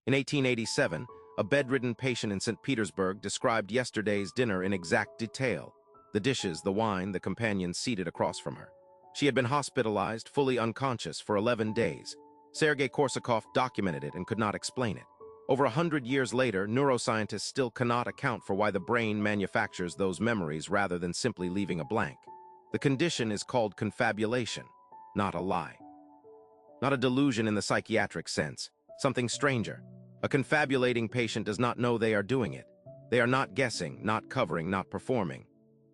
In 1887, a bedridden patient in St. Petersburg described yesterday's dinner in exact detail. The dishes, the wine, the companions seated across from her. She had been hospitalized, fully unconscious, for 11 days. Sergei Korsakoff documented it and could not explain it. Over 100 years later, neuroscientists still cannot account for why the brain manufactures those memories rather than simply leaving a blank. The condition is called confabulation, not a lie. Not a delusion in the psychiatric sense, something stranger. A confabulating patient does not know they are doing it. They are not guessing, not covering, not performing.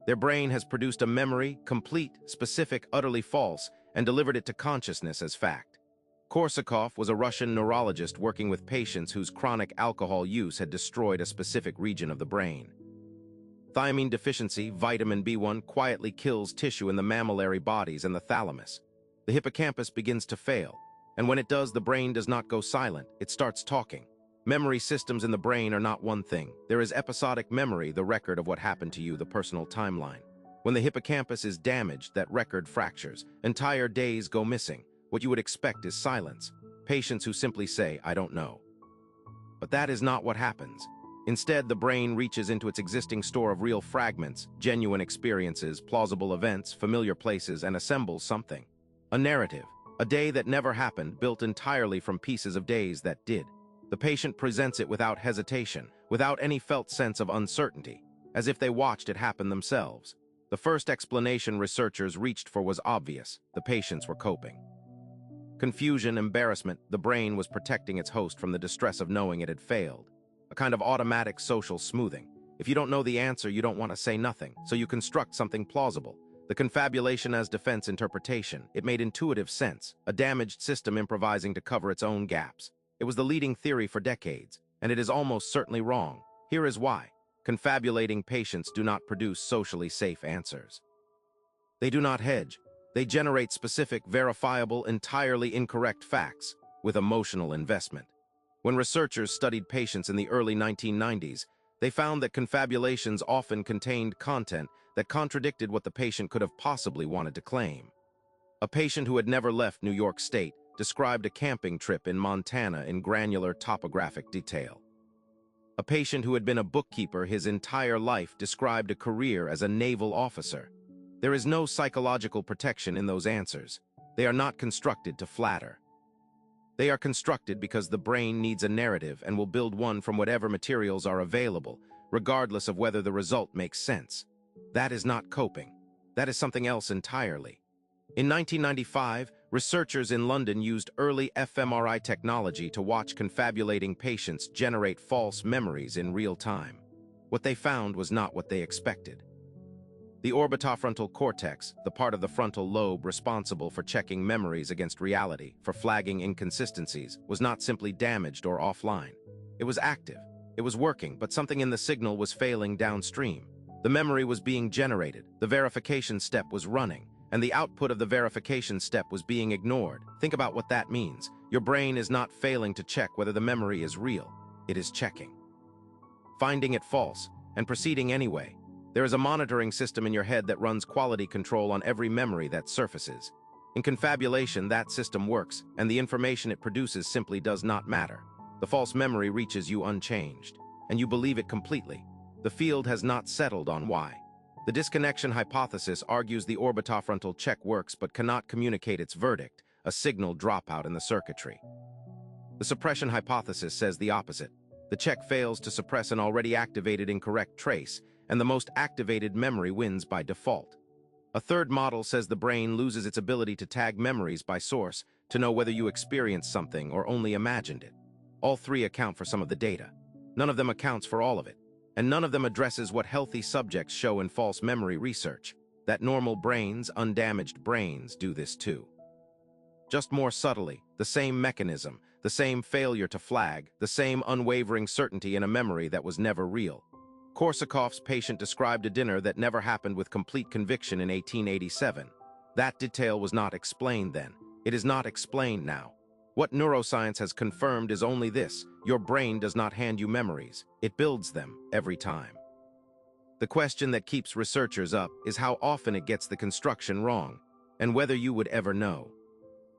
Their brain has produced a memory, complete, specific, utterly false, and delivered it to consciousness as fact. Korsakoff was a Russian neurologist working with patients whose chronic alcohol use had destroyed a specific region of the brain. Thiamine deficiency, vitamin B1, quietly kills tissue in the mammillary bodies and the thalamus. The hippocampus begins to fail, and when it does, the brain does not go silent, it starts talking. Memory systems in the brain are not one thing. There is episodic memory, the record of what happened to you, the personal timeline. When the hippocampus is damaged, that record fractures. Entire days go missing. What you would expect is silence. Patients who simply say, "I don't know." But that is not what happens. Instead, the brain reaches into its existing store of real fragments, genuine experiences, plausible events, familiar places, and assembles something. A narrative, a day that never happened, built entirely from pieces of days that did. The patient presents it without hesitation, without any felt sense of uncertainty, as if they watched it happen themselves. The first explanation researchers reached for was obvious: the patients were coping. Confusion, embarrassment, the brain was protecting its host from the distress of knowing it had failed. A kind of automatic social smoothing. If you don't know the answer, you don't want to say nothing, so you construct something plausible. The confabulation as defense interpretation. It made intuitive sense, a damaged system improvising to cover its own gaps. It was the leading theory for decades, and it is almost certainly wrong. Here is why. Confabulating patients do not produce socially safe answers. They do not hedge. They generate specific, verifiable, entirely incorrect facts with emotional investment. When researchers studied patients in the early 1990s, they found that confabulations often contained content that contradicted what the patient could have possibly wanted to claim. A patient who had never left New York State described a camping trip in Montana in granular topographic detail. A patient who had been a bookkeeper his entire life described a career as a naval officer. There is no psychological protection in those answers. They are not constructed to flatter. They are constructed because the brain needs a narrative and will build one from whatever materials are available, regardless of whether the result makes sense. That is not coping. That is something else entirely. In 1995, researchers in London used early fMRI technology to watch confabulating patients generate false memories in real time. What they found was not what they expected. The orbitofrontal cortex, the part of the frontal lobe responsible for checking memories against reality, for flagging inconsistencies, was not simply damaged or offline. It was active. It was working, but something in the signal was failing downstream. The memory was being generated, the verification step was running, and the output of the verification step was being ignored. Think about what that means. Your brain is not failing to check whether the memory is real. It is checking. Finding it false, and proceeding anyway. There is a monitoring system in your head that runs quality control on every memory that surfaces. In confabulation, that system works, and the information it produces simply does not matter. The false memory reaches you unchanged, and you believe it completely. The field has not settled on why. The disconnection hypothesis argues the orbitofrontal check works but cannot communicate its verdict, a signal dropout in the circuitry. The suppression hypothesis says the opposite. The check fails to suppress an already activated incorrect trace, and the most activated memory wins by default. A third model says the brain loses its ability to tag memories by source, to know whether you experienced something or only imagined it. All three account for some of the data. None of them accounts for all of it. And none of them addresses what healthy subjects show in false memory research, that normal brains, undamaged brains, do this too. Just more subtly, the same mechanism, the same failure to flag, the same unwavering certainty in a memory that was never real. Korsakoff's patient described a dinner that never happened with complete conviction in 1887. That detail was not explained then. It is not explained now. What neuroscience has confirmed is only this: your brain does not hand you memories. It builds them every time. The question that keeps researchers up is how often it gets the construction wrong, and whether you would ever know.